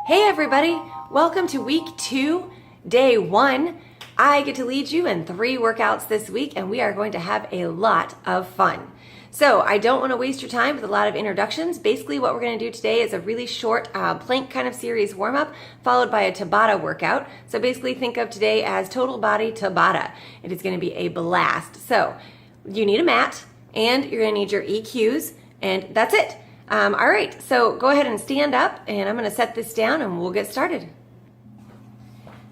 Hey everybody, welcome to week 2, day 1. I get to lead you in 3 workouts this week and we are going to have a lot of fun. So I don't want to waste your time with a lot of introductions. Basically what we're going to do today is a really short plank kind of series warm-up followed by a Tabata workout. So basically think of today as total body Tabata. It is going to be a blast. So you need a mat and you're going to need your EQs and that's it. All right, so go ahead and stand up and I'm gonna set this down and we'll get started.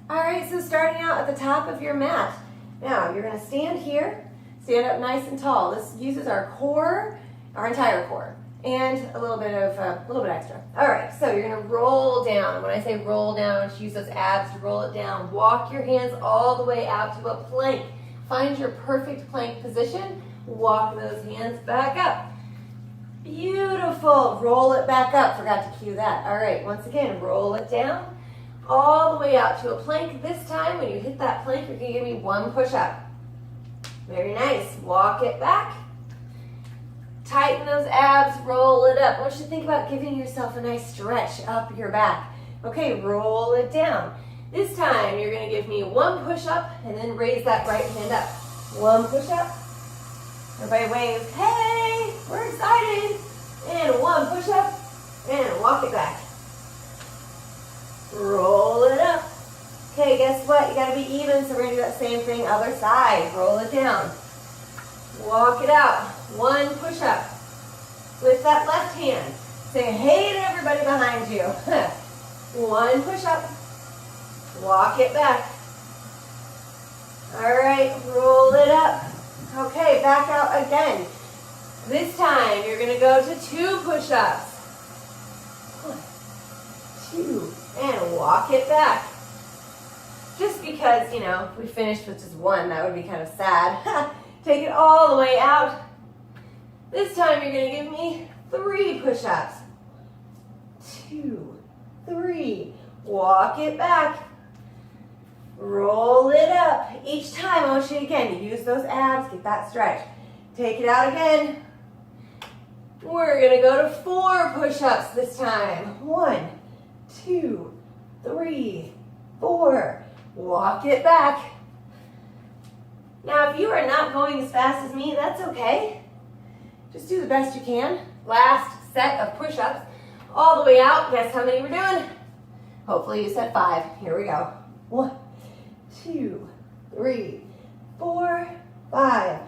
All right, so starting out at the top of your mat. Now you're gonna stand here, stand up nice and tall. This uses our core, our entire core, and a little bit extra. All right, so you're gonna roll down. When I say roll down, just use those abs to roll it down. Walk your hands all the way out to a plank. Find your perfect plank position. Walk those hands back up. Beautiful. Roll it back up. Forgot to cue that. All right, once again, roll it down all the way out to a plank. This time, when you hit that plank, you're going to give me 1 push-up. Very nice. Walk it back. Tighten those abs. Roll it up. I want you to think about giving yourself a nice stretch up your back. Okay, roll it down. This time, you're going to give me 1 push-up and then raise that right hand up. 1 push-up. Everybody wave, hey, we're excited. And 1 push-up, and walk it back. Roll it up. Okay, guess what? You gotta be even, so we're gonna do that same thing, other side. Roll it down. Walk it out. 1 push-up. With that left hand. Say hey to everybody behind you. 1 push-up. Walk it back. All right, roll it up. Okay, back out again. This time, you're going to go to 2 push-ups. 1, 2, and walk it back. Just because, you know, we finished with just 1, that would be kind of sad. Take it all the way out. This time, you're going to give me 3 push-ups. 2, 3, walk it back. Roll it up. Each time, I want you again to use those abs, get that stretch. Take it out again. We're gonna go to 4 push-ups this time. 1, 2, 3, 4. Walk it back. Now, if you are not going as fast as me, that's okay. Just do the best you can. Last set of push-ups. All the way out. Guess how many we're doing? Hopefully you said 5. Here we go. 1, 2, 3, 4, 5.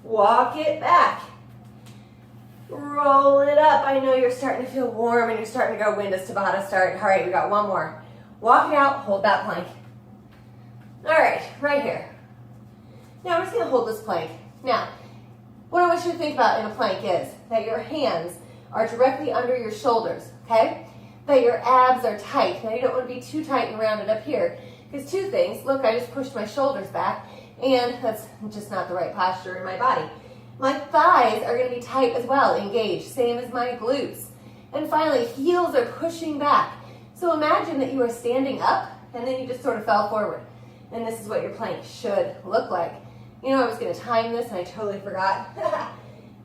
Walk it back. Roll it up. I know you're starting to feel warm and you're starting to go, when does Tabata start? All right, we got 1 more. Walk it out, hold that plank. All right, right here. Now I'm just gonna hold this plank. Now, what I want you to think about in a plank is that your hands are directly under your shoulders, okay? That your abs are tight. Now you don't want to be too tight and rounded up here. Because 2 things, look, I just pushed my shoulders back and that's just not the right posture in my body. My thighs are going to be tight as well, engaged, same as my glutes. And finally, heels are pushing back. So imagine that you are standing up and then you just sort of fell forward. And this is what your plank should look like. You know, I was going to time this and I totally forgot.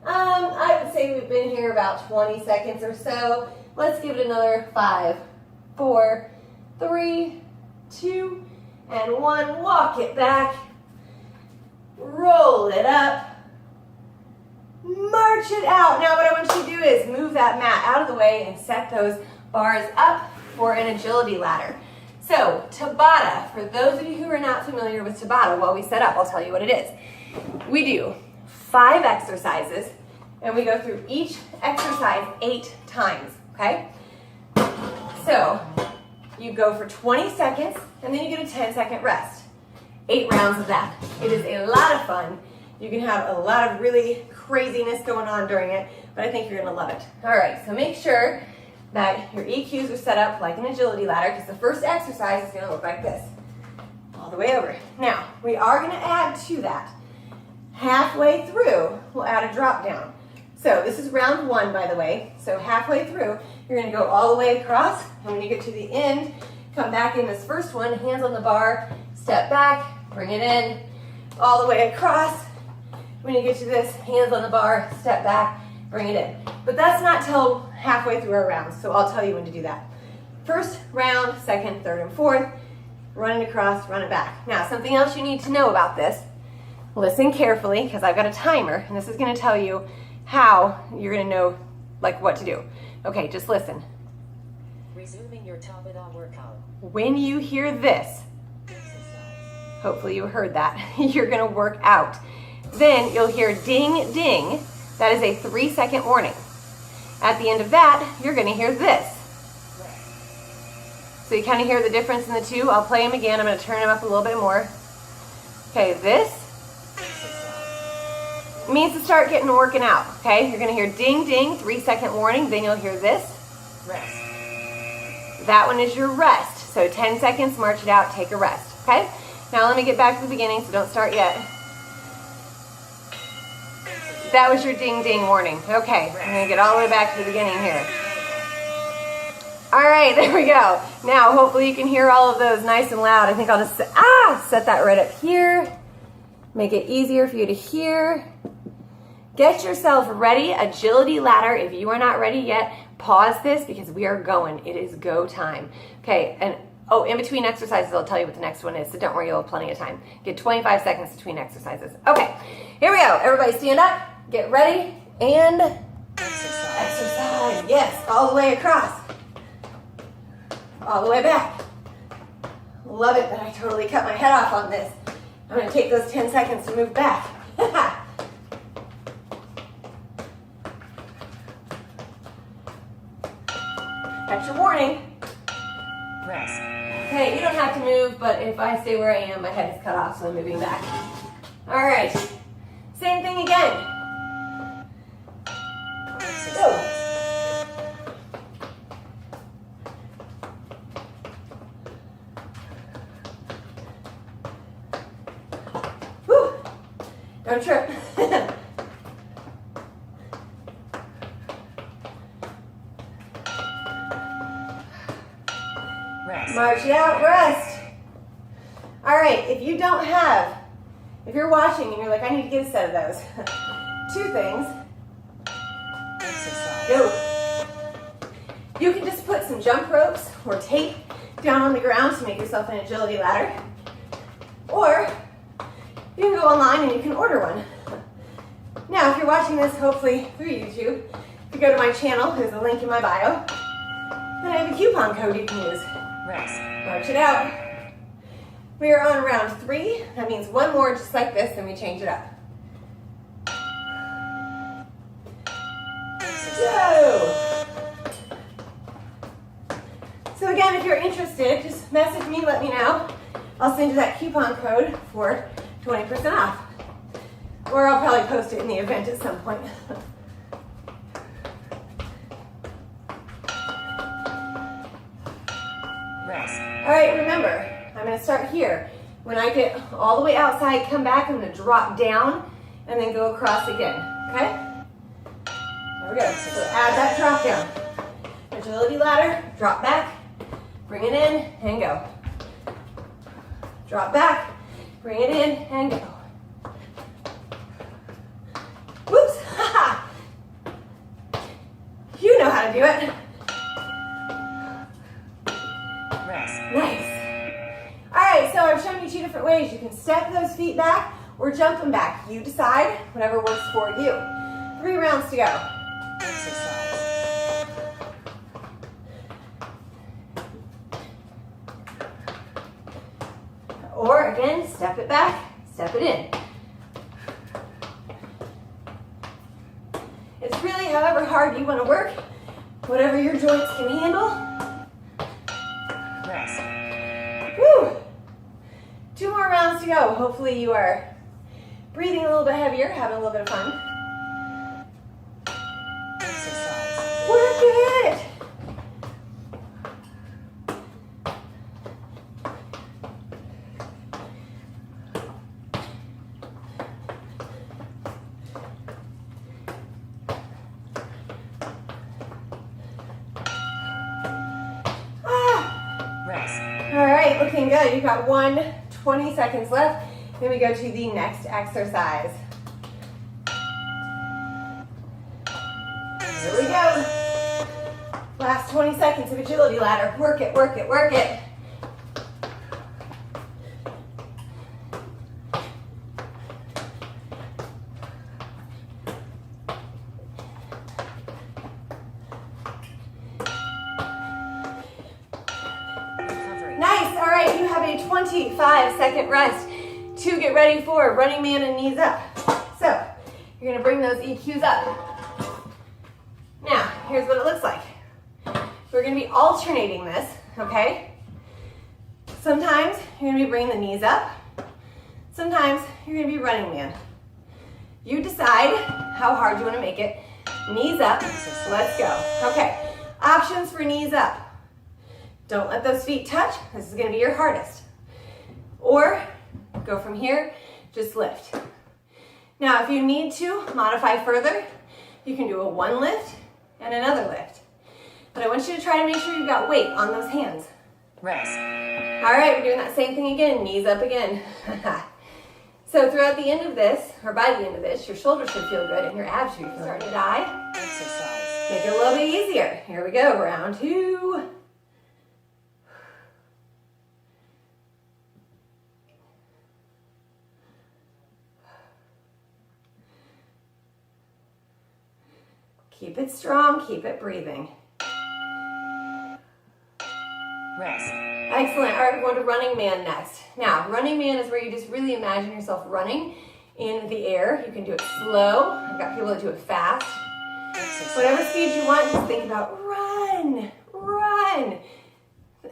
I would say we've been here about 20 seconds or so. Let's give it another 5, 4, 3, 2, and 1. Walk it back. Roll it up. March it out. Now what I want you to do is move that mat out of the way and set those bars up for an agility ladder. So Tabata, for those of you who are not familiar with Tabata, while we set up, I'll tell you what it is. We do 5 exercises and we go through each exercise 8 times, okay? So you go for 20 seconds and then you get a 10-second rest. 8 rounds of that. It is a lot of fun. You can have a lot of really craziness going on during it, but I think you're gonna love it. All right, so make sure that your EQs are set up like an agility ladder because the first exercise is gonna look like this, all the way over. Now, we are gonna add to that. Halfway through, we'll add a drop down. So this is round 1, by the way. So halfway through, you're gonna go all the way across, and when you get to the end, come back in this first one, hands on the bar, step back, bring it in, all the way across. When you get to this, hands on the bar, step back, bring it in. But that's not till halfway through our rounds, so I'll tell you when to do that. first round, second, third, and fourth. Run it across, run it back. Now, something else you need to know about this. Listen carefully, because I've got a timer, and this is going to tell you how you're going to know like what to do. Okay, just listen. Resuming your Tabata workout. When you hear this, hopefully you heard that, you're going to work out. Then you'll hear ding, ding. That is a 3-second warning. At the end of that, you're going to hear this. So you kind of hear the difference in the two. I'll play them again. I'm going to turn them up a little bit more. Okay, this means to start getting working out. Okay, you're going to hear ding, ding, 3-second warning. Then you'll hear this. Rest. That one is your rest. So 10 seconds, march it out, take a rest. Okay, now let me get back to the beginning, so don't start yet. That was your ding, ding warning. Okay, I'm going to get all the way back to the beginning here. All right, there we go. Now, hopefully you can hear all of those nice and loud. I think I'll just set that right up here. Make it easier for you to hear. Get yourself ready. Agility ladder. If you are not ready yet, pause this because we are going. It is go time. Okay, and in between exercises, I'll tell you what the next one is, so don't worry, you'll have plenty of time. Get 25 seconds between exercises. Okay, here we go. Everybody stand up, get ready, and exercise. Yes, all the way across. All the way back. Love it that I totally cut my head off on this. I'm going to take those 10 seconds to move back. That's your warning. Rest. Okay, you don't have to move, but if I stay where I am, my head is cut off, so I'm moving back. All right. Same thing again. Go. Don't trip. Rest. March it out, rest. All right, if you're watching and you're like, I need to get a set of those. 2 things. Exercise. Go. You can just put some jump ropes or tape down on the ground to make yourself an agility ladder. Or you can go online and you can order one. Now, if you're watching this, hopefully through YouTube, if you go to my channel, there's a link in my bio, and I have a coupon code you can use. Rest. March it out. We are on round 3. That means one more just like this, and we change it up. Go! So again, if you're interested, just message me, let me know. I'll send you that coupon code for 20% off. Or I'll probably post it in the event at some point. Rest. All right, remember, I'm going to start here. When I get all the way outside, come back, I'm going to drop down and then go across again, okay? There we go. So add that drop down. Agility ladder, drop back, bring it in, and go. Drop back, bring it in, and go. Whoops! You know how to do it. Rest. Nice. All right, so I've shown you 2 different ways. You can step those feet back or jump them back. You decide, whatever works for you. 3 rounds to go. Exercise. Or again, step it back, step it in. It's really however hard you want to work, whatever your joints can handle. Rest. Woo! 2 more rounds to go. Hopefully you are breathing a little bit heavier, having a little bit of fun. Exercise. Work it! All right, looking good. You've got 20 seconds left. Then we go to the next exercise. Here we go. Last 20 seconds of agility ladder. Work it, work it, work it. Nice, all right, you have a 25-second rest to get ready for running man and knees up. So, you're gonna bring those EQs up. Now, here's what it looks like. We're gonna be alternating this, okay? Sometimes you're gonna be bringing the knees up. Sometimes you're gonna be running man. You decide how hard you wanna make it. Knees up, let's go. Okay, options for knees up. Don't let those feet touch. This is gonna be your hardest. Or go from here, just lift. Now, if you need to modify further, you can do a one lift and another lift. But I want you to try to make sure you've got weight on those hands. Rest. All right, we're doing that same thing again, knees up again. So throughout the end of this, or by the end of this, your shoulders should feel good and your abs should be starting to die. Exercise. Make it a little bit easier. Here we go, round two. Keep it strong, keep it breathing. Rest. Excellent. All right, we're going to running man next. Now, running man is where you just really imagine yourself running in the air. You can do it slow. I've got people that do it fast. Exercise. Whatever speed you want, just think about run, run.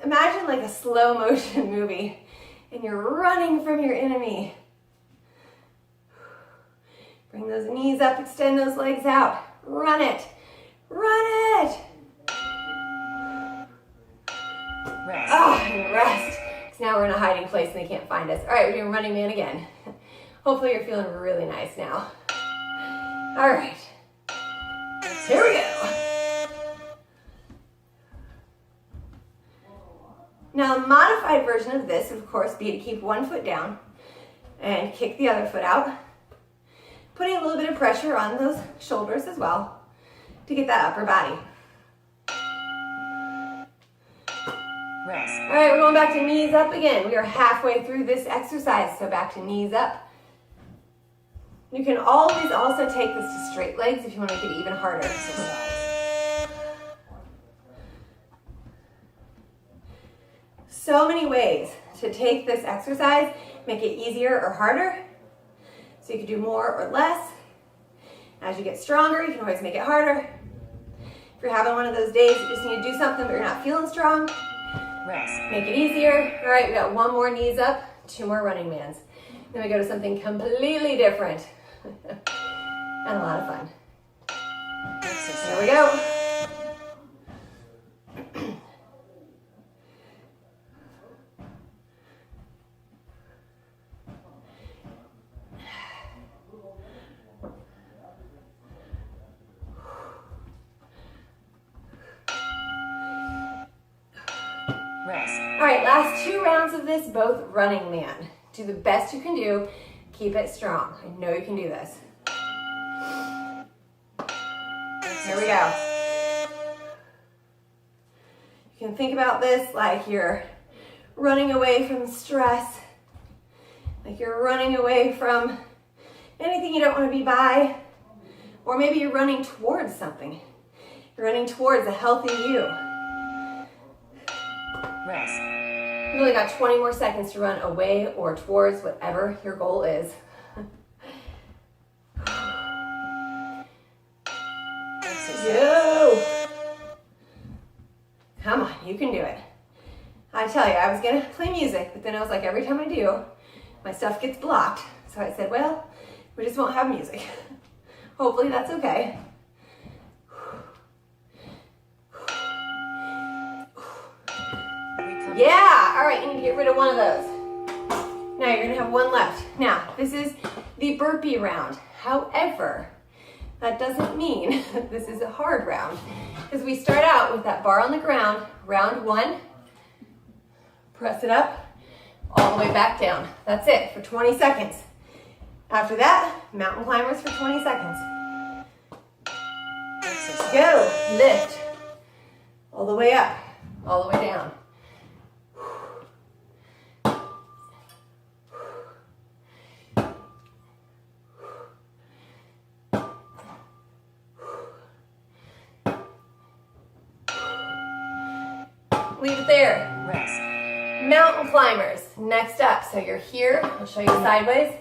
Imagine like a slow motion movie and you're running from your enemy. Bring those knees up, extend those legs out. Run it, run it. Rest. And rest. So now we're in a hiding place and they can't find us. All right, we're doing running man again. Hopefully you're feeling really nice now. All right, here we go. Now, the modified version of this would, of course, be to keep one foot down and kick the other foot out, putting a little bit of pressure on those shoulders as well to get that upper body. Rest. All right, we're going back to knees up again. We are halfway through this exercise, so back to knees up. You can always also take this to straight legs if you want to make it even harder. So many ways to take this exercise, make it easier or harder. So you can do more or less. As you get stronger, you can always make it harder. If you're having one of those days you just need to do something but you're not feeling strong, Rest. make it easier. All right, we got one more knees up, two more running mans. Then we go to something completely different and a lot of fun. There we go. Rest. All right, last two rounds of this, both running man. Do the best you can do. Keep it strong. I know you can do this. Here we go. You can think about this like you're running away from stress, like you're running away from anything you don't want to be by, or maybe you're running towards something. You're running towards a healthy you. Rest. You only got 20 more seconds to run away or towards whatever your goal is. Yo! Come on, you can do it. I tell you, I was gonna play music, but then I was like, every time I do, my stuff gets blocked. So I said, well, we just won't have music. Hopefully that's okay. Yeah, all right, you need to get rid of one of those. Now you're gonna have one left. Now, this is the burpee round. However, that doesn't mean this is a hard round because we start out with that bar on the ground, round one, press it up, all the way back down. That's it for 20 seconds. After that, mountain climbers for 20 seconds. Go, lift, all the way up, all the way down. Leave it there. Rest. Mountain climbers, next up. So you're here, I'll show you sideways.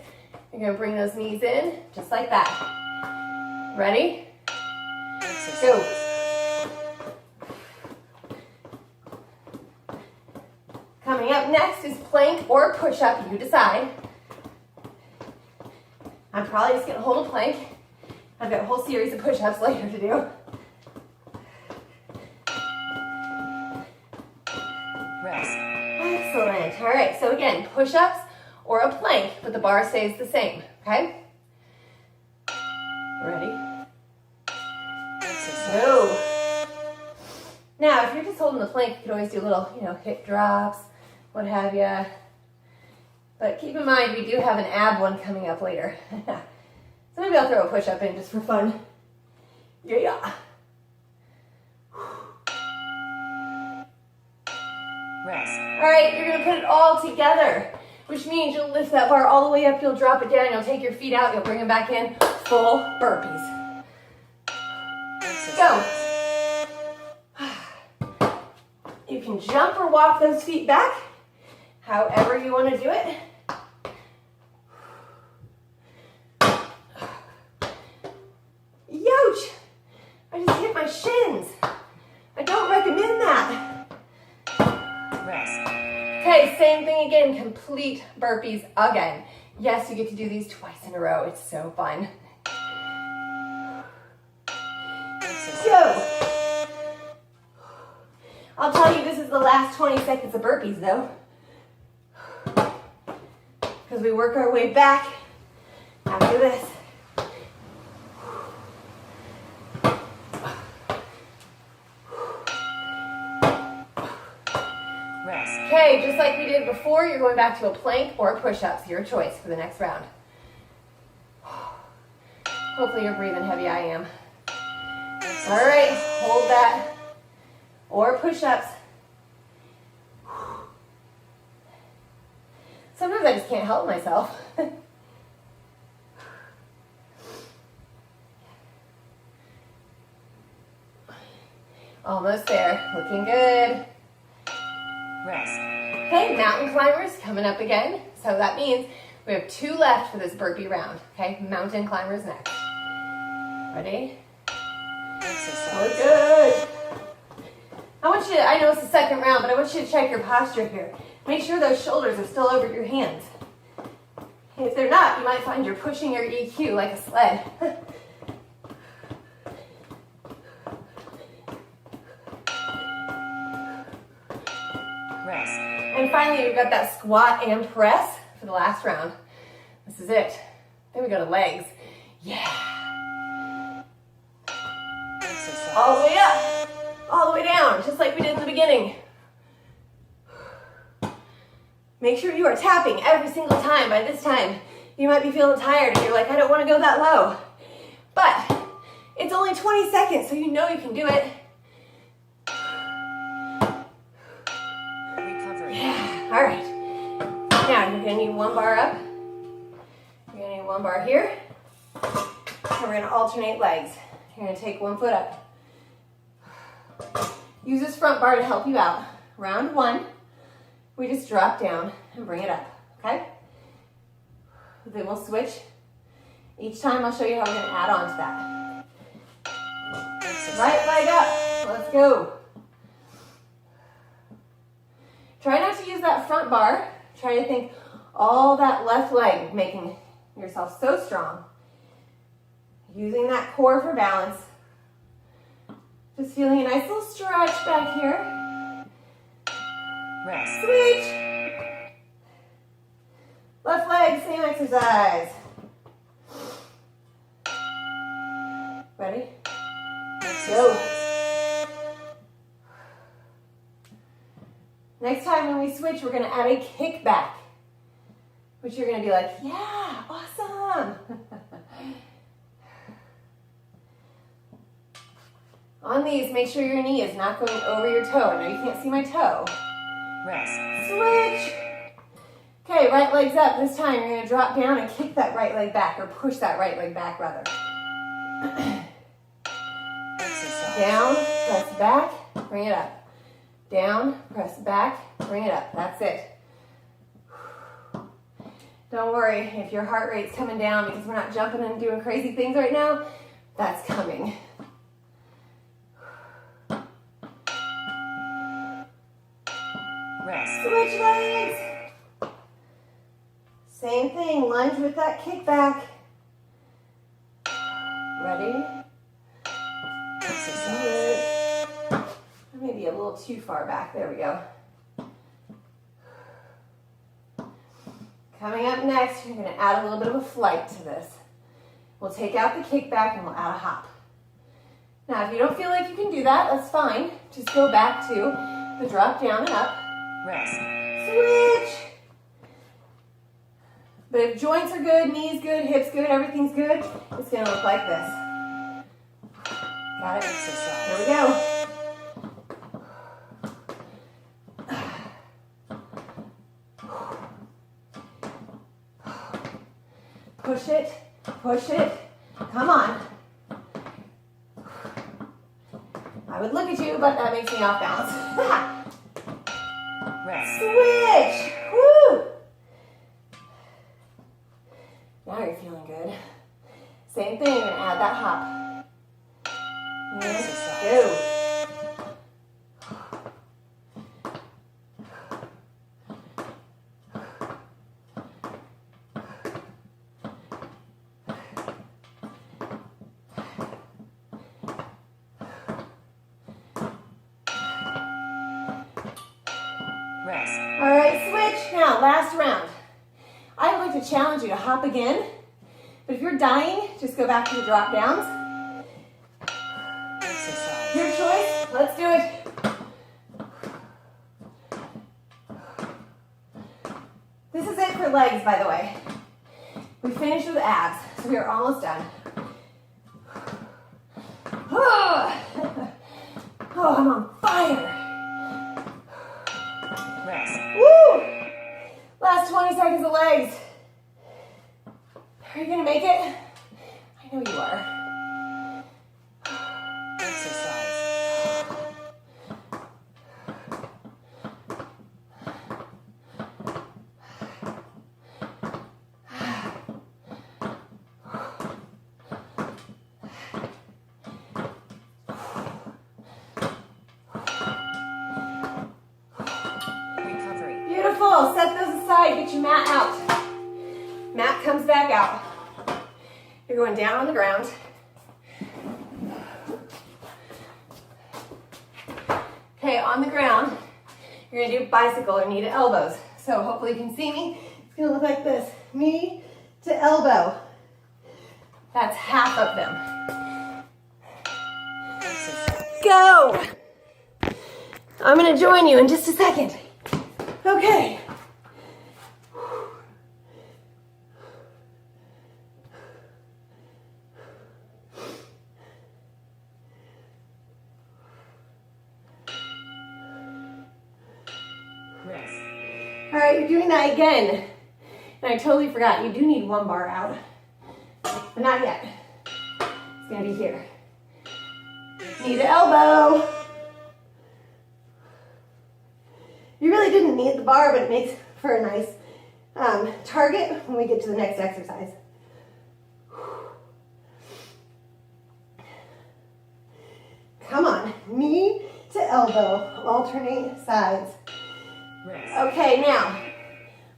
You're gonna bring those knees in, just like that. Ready? Go. Coming up next is plank or push-up, you decide. I'm probably just gonna hold a plank. I've got a whole series of push-ups later to do. Rest. Excellent. All right, so again, push-ups or a plank, but the bar stays the same, okay? Ready? Go. Now, if you're just holding the plank, you can always do little, hip drops, what have you. But keep in mind, we do have an ab one coming up later. So maybe I'll throw a push-up in just for fun. Yeah. Rest. All right, you're gonna put it all together, which means you'll lift that bar all the way up, you'll drop it down, you'll take your feet out, you'll bring them back in, full burpees. Go. You can jump or walk those feet back, however you want to do it. Youch! I just hit my shins. I don't recommend that. Rest. Okay, same thing again, complete burpees again. Yes, you get to do these twice in a row. It's so fun. Go. I'll tell you, this is the last 20 seconds of burpees though. Because we work our way back after this. Rest. Okay, just like we did before, you're going back to a plank or a push-ups, your choice for the next round. Hopefully you're breathing heavy, I am. All right, hold that. Or push-ups. Sometimes I just can't help myself. Almost there, looking good. Rest. Okay, mountain climbers coming up again. So that means we have 2 left for this burpee round. Okay, mountain climbers next. Ready? Oh, good. I know it's the second round, but I want you to check your posture here. Make sure those shoulders are still over your hands. If they're not, you might find you're pushing your EQ like a sled. Rest. And finally, we've got that squat and press for the last round. This is it. Then we go to legs. Yeah. All the way up, all the way down, just like we did in the beginning. Make sure you are tapping every single time. By this time, you might be feeling tired and you're like, I don't want to go that low. But it's only 20 seconds, so you know you can do it. Recovery. Yeah, all right. Now you're gonna need 1 bar up. You're gonna need 1 bar here. And we're gonna alternate legs. You're gonna take 1 foot up. Use this front bar to help you out. Round 1, we just drop down and bring it up, okay? Then we'll switch. Each time I'll show you how we're gonna add on to that. Right leg up, let's go. Try not to use that front bar. Try to think all that left leg, making yourself so strong. Using that core for balance. Just feeling a nice little stretch back here. Rest. Switch. Left leg, same exercise. Ready? Go. Next time when we switch, we're gonna add a kickback, which you're gonna be like, yeah, awesome. On these, make sure your knee is not going over your toe. I know you can't see my toe. Rest. Switch. Okay, right leg's up. This time you're gonna drop down and kick that right leg back, or push that right leg back rather. Exercise. Down, press back, bring it up. Down, press back, bring it up. That's it. Don't worry if your heart rate's coming down because we're not jumping and doing crazy things right now. That's coming. Rest. Switch legs. Same thing, lunge with that kick back. Ready? Exercise. Good. Maybe a little too far back. There we go. Coming up next, you're going to add a little bit of a flight to this. We'll take out the kick back and we'll add a hop. Now, if you don't feel like you can do that, that's fine. Just go back to the drop down and up. Rest. Switch. But if joints are good, knees good, hips good, everything's good, it's going to look like this. Got it? Exercise. Here we go. Push it, push it. Come on. I would look at you, but that makes me off balance. Rest. Switch. Woo. Now you're feeling good. Same thing, you're gonna add that hop. Go. Rest. All right, switch. Now, last round. I'd like to challenge you to hop again, but if you're dying, just go back to the drop downs. Exercise. Your choice. Let's do it. This is it for legs, by the way. We finished with abs, so we are almost done. Oh, I'm on fire. Rest. Woo! Last 20 seconds of legs. Are you gonna make it? I know you are. Exercise. Recovery. Beautiful. Set those aside. Get your mat out. Mat comes back out. You're going down on the ground. Okay, on the ground, you're gonna do bicycle or knee to elbows. So hopefully you can see me. It's gonna look like this. Knee to elbow. That's half of them. Exercise. Go! I'm gonna join you in just a second. Okay. Rest. All right, you're doing that again. And I totally forgot, you do need one bar out. But not yet. It's gonna be here. Knee to elbow. You really didn't need the bar, but it makes for a nice target when we get to the next exercise. Come on, knee to elbow, alternate sides. Rest. Okay, now,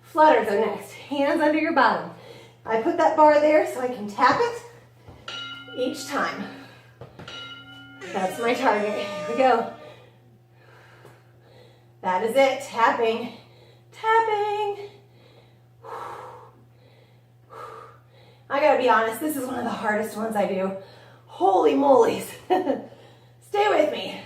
flutters are next. Hands under your bottom. I put that bar there so I can tap it each time. That's my target. Here we go. That is it. Tapping. Tapping. I gotta be honest, this is one of the hardest ones I do. Holy moly's. Stay with me.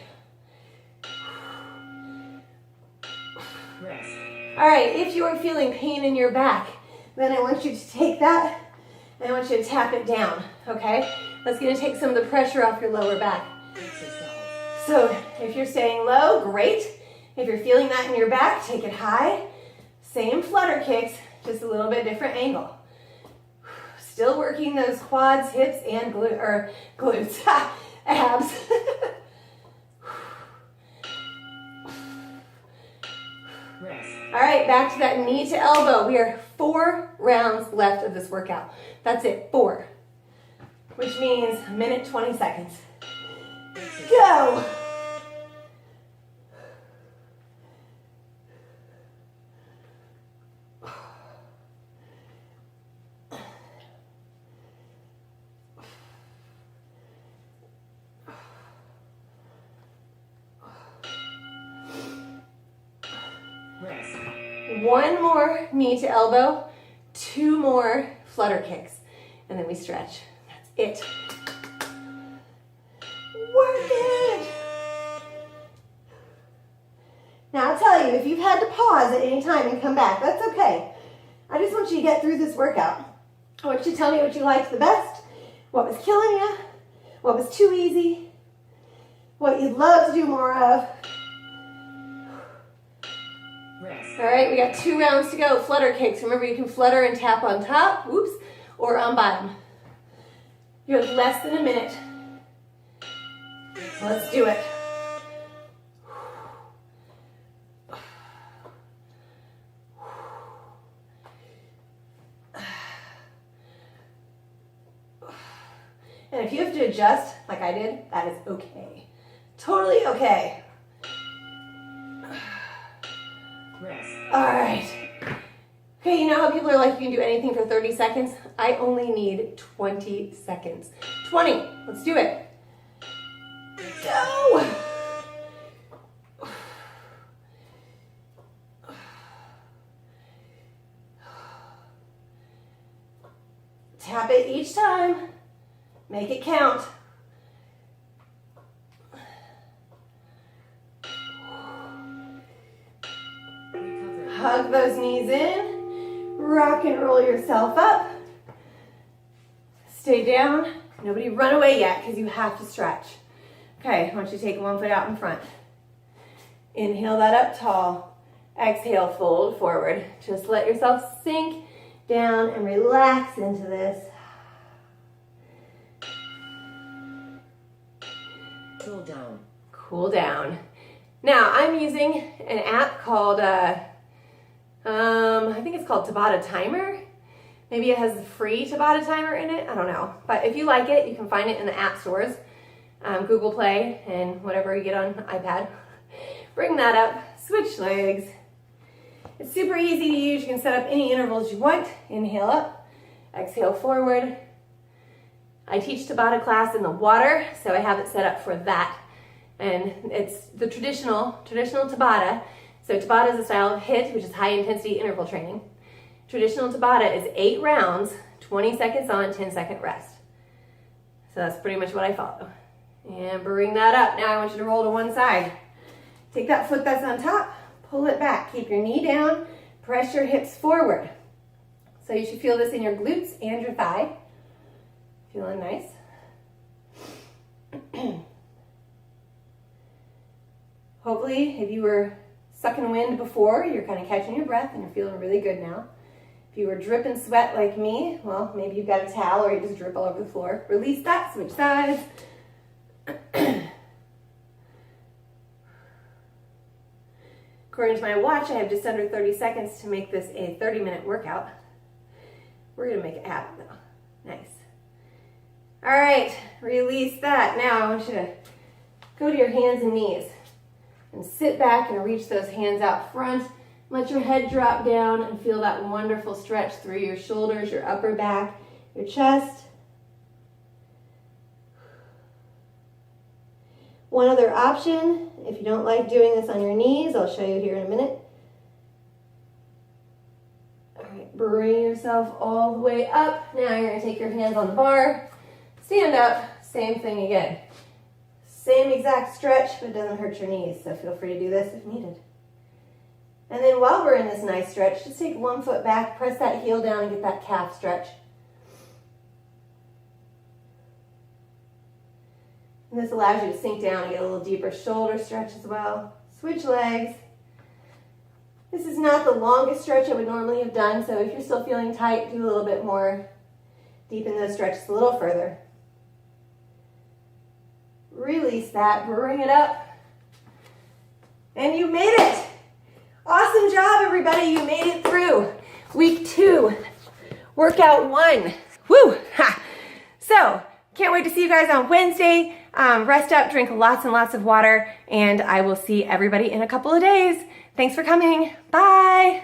Rest. All right, if you are feeling pain in your back, then I want you to take that and I want you to tap it down, okay? That's gonna take some of the pressure off your lower back. Exercise. So if you're staying low, great. If you're feeling that in your back, take it high. Same flutter kicks, just a little bit different angle. Still working those quads, hips, and glutes, abs. Rest. All right, back to that knee to elbow. We are 4 rounds left of this workout. That's it, 4. Which means a minute, 20 seconds. Go! Rest. 1 more knee to elbow, 2 more flutter kicks, and then we stretch. That's it. Work it. Now I'll tell you, if you've had to pause at any time and come back, that's okay. I just want you to get through this workout. I want you to tell me what you liked the best, what was killing you, what was too easy, what you'd love to do more of. Rest. All right, we got 2 rounds to go. Flutter kicks. Remember, you can flutter and tap on top, whoops, or on bottom. You have less than a minute. Let's do it. And if you have to adjust, like I did, that is okay. Totally okay. Rest. All right. Okay, you know how people are like, you can do anything for 30 seconds? I only need 20 seconds. 20. Let's do it. Go. Tap it each time. Make it count. Recovery. Hug those knees in. Rock and roll yourself up. Stay down. Nobody run away yet because you have to stretch. Okay, I want you to take 1 foot out in front. Inhale that up tall. Exhale, fold forward. Just let yourself sink down and relax into this. Cool down. Cool down. Now, I'm using an app called, I think it's called Tabata Timer. Maybe it has a free Tabata Timer in it. I don't know. But if you like it, you can find it in the app stores, Google Play, and whatever you get on iPad. Bring that up. Switch legs. It's super easy to use. You can set up any intervals you want. Inhale up. Exhale forward. I teach Tabata class in the water, so I have it set up for that. And it's the traditional Tabata. So Tabata is a style of HIIT, which is high intensity interval training. Traditional Tabata is 8 rounds, 20 seconds on, 10-second rest. So that's pretty much what I follow. And bring that up. Now I want you to roll to one side. Take that foot that's on top, pull it back. Keep your knee down, press your hips forward. So you should feel this in your glutes and your thigh. Feeling nice. Hopefully, if you were sucking wind before, you're kind of catching your breath and you're feeling really good now. If you were dripping sweat like me, well, maybe you've got a towel or you just drip all over the floor. Release that, switch sides. According to my watch, I have just under 30 seconds to make this a 30-minute workout. We're gonna make it happen though. Nice. All right, release that. Now I want you to go to your hands and knees and sit back and reach those hands out front. Let your head drop down and feel that wonderful stretch through your shoulders, your upper back, your chest. One other option, if you don't like doing this on your knees, I'll show you here in a minute. All right, bring yourself all the way up. Now you're gonna take your hands on the bar, stand up, same thing again. Same exact stretch, but it doesn't hurt your knees, so feel free to do this if needed. And then while we're in this nice stretch, just take 1 foot back, press that heel down and get that calf stretch. And this allows you to sink down and get a little deeper shoulder stretch as well. Switch legs. This is not the longest stretch I would normally have done, so if you're still feeling tight, do a little bit more. Deepen those stretches a little further. Release that, bring it up. And you made it. Awesome job, everybody. You made it through week 2, workout 1. Woo! Ha. So, can't wait to see you guys on Wednesday. Rest up, drink lots and lots of water, and I will see everybody in a couple of days. Thanks for coming. Bye.